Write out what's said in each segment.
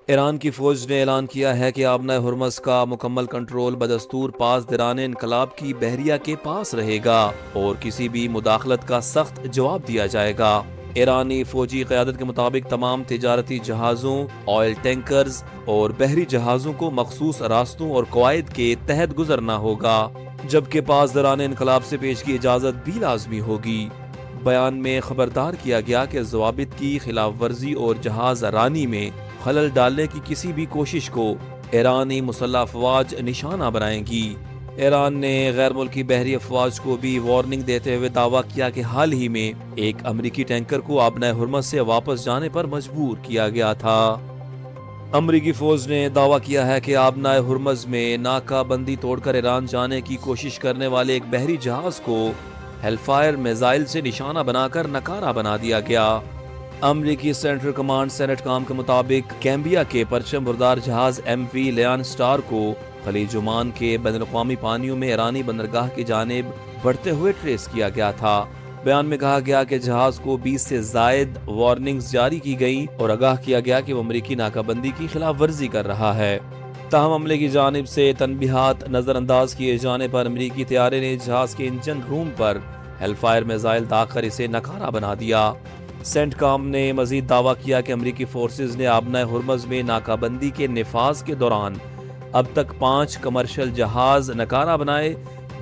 ایران کی فوج نے اعلان کیا ہے کہ آبنہ ہرمز کا مکمل کنٹرول بدستور پاسداران انقلاب کی بحریہ کے پاس رہے گا اور کسی بھی مداخلت کا سخت جواب دیا جائے گا۔ ایرانی فوجی قیادت کے مطابق تمام تجارتی جہازوں، آئل ٹینکرز اور بحری جہازوں کو مخصوص راستوں اور قواعد کے تحت گزرنا ہوگا، جبکہ پاسداران انقلاب سے پیشگی اجازت بھی لازمی ہوگی۔ بیان میں خبردار کیا گیا کہ ضوابط کی خلاف ورزی اور جہاز رانی میں خلل ڈالنے کی کسی بھی کوشش کو ایرانی مسلح افواج نشانہ بنائیں گی۔ ایران نے غیر ملکی بحری افواج کو بھی وارننگ دیتے ہوئے دعویٰ کیا کہ حال ہی میں ایک امریکی ٹینکر کو آبنہ ہرمز سے واپس جانے پر مجبور کیا گیا تھا۔ امریکی فوج نے دعویٰ کیا ہے کہ آبنہ ہرمز میں ناکہ بندی توڑ کر ایران جانے کی کوشش کرنے والے ایک بحری جہاز کو ہیل فائر میزائل سے نشانہ بنا کر ناکارہ بنا دیا گیا۔ امریکی سینٹرل کمانڈ سینٹ کام کے مطابق کیمبیا کے پرچم بردار جہاز ایم وی لیان سٹار کو خلیج عمان کے بین الاقوامی پانیوں میں ایرانی بندرگاہ کی جانب بڑھتے ہوئے ٹریس کیا گیا تھا۔ بیان میں کہا گیا کہ جہاز کو 20 سے زائد وارننگز جاری کی گئی اور آگاہ کیا گیا کہ وہ امریکی ناکہ بندی کی خلاف ورزی کر رہا ہے۔ تاہم عملے کی جانب سے تنبیہات نظر انداز کیے جانے پر امریکی طیارے نے جہاز کے انجن روم پر ہیل فائر میزائل داغ کر اسے ناکارہ بنا دیا۔ سینٹ کام نے مزید دعویٰ کیا کہ امریکی فورسز نے آبنہ ہرمز میں ناکہ بندی کے نفاذ کے دوران اب تک 5 کمرشل جہاز ناکارہ بنائے،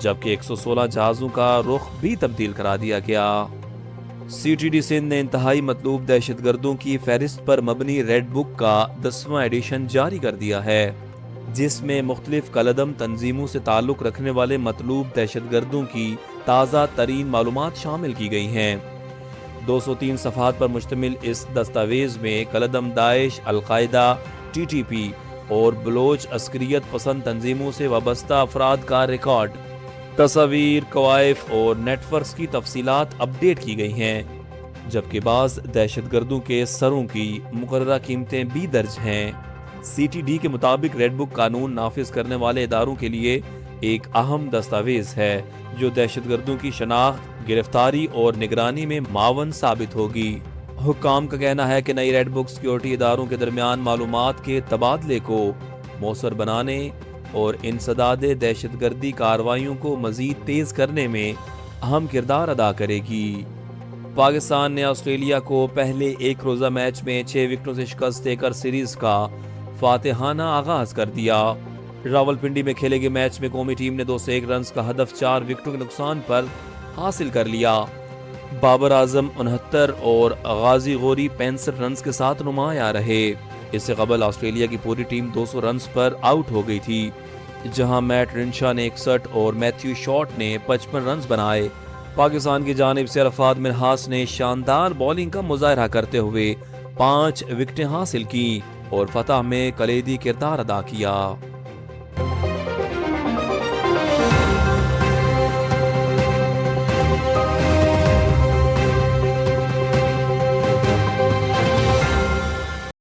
جبکہ 116 جہازوں کا رخ بھی تبدیل کرا دیا گیا۔ سی ٹی ڈی سندھ نے انتہائی مطلوب دہشت گردوں کی فہرست پر مبنی ریڈ بک کا 10واں ایڈیشن جاری کر دیا ہے، جس میں مختلف کالعدم تنظیموں سے تعلق رکھنے والے مطلوب دہشت گردوں کی تازہ ترین معلومات شامل کی گئی ہیں۔ 203 صفحات پر مشتمل اس دستاویز میں کالعدم داعش، القاعدہ، ٹی ٹی پی اور بلوچ عسکریت پسند تنظیموں سے وابستہ افراد کا ریکارڈ، تصاویر، کوائف اور نیٹ ورکس کی تفصیلات اپڈیٹ کی گئی ہیں، جبکہ بعض دہشت گردوں کے سروں کی مقررہ قیمتیں بھی درج ہیں۔ سی ٹی ڈی کے مطابق ریڈ بک قانون نافذ کرنے والے اداروں کے لیے ایک اہم دستاویز ہے جو دہشت گردوں کی شناخت، گرفتاری اور نگرانی میں معاون ثابت ہوگی۔ حکام کا کہنا ہے کہ نئی ریڈ بک سیکیورٹی اداروں کے درمیان معلومات کے تبادلے کو مؤثر بنانے اور انسداد دہشت گردی کارروائیوں کو مزید تیز کرنے میں اہم کردار ادا کرے گی۔ پاکستان نے آسٹریلیا کو پہلے ایک روزہ میچ میں 6 وکٹوں سے شکست دے کر سیریز کا فاتحانہ آغاز کر دیا۔ راولپنڈی میں کھیلے گئے میچ میں قومی ٹیم نے 201 رنز کا ہدف 4 وکٹوں کے نقصان پر حاصل کر لیا۔ بابر اعظم 69 اور غازی غوری 65 رنز کے ساتھ نمایاں رہے۔ اس سے قبل آسٹریلیا کی پوری ٹیم 200 رنز پر آؤٹ ہو گئی تھی، جہاں میٹ رنشا نے 61 اور میتھیو شارٹ نے 55 رنز بنائے۔ پاکستان کی جانب سے عرفات منہاس نے شاندار بولنگ کا مظاہرہ کرتے ہوئے 5 وکٹیں حاصل کی اور فتح میں کلیدی کردار ادا کیا۔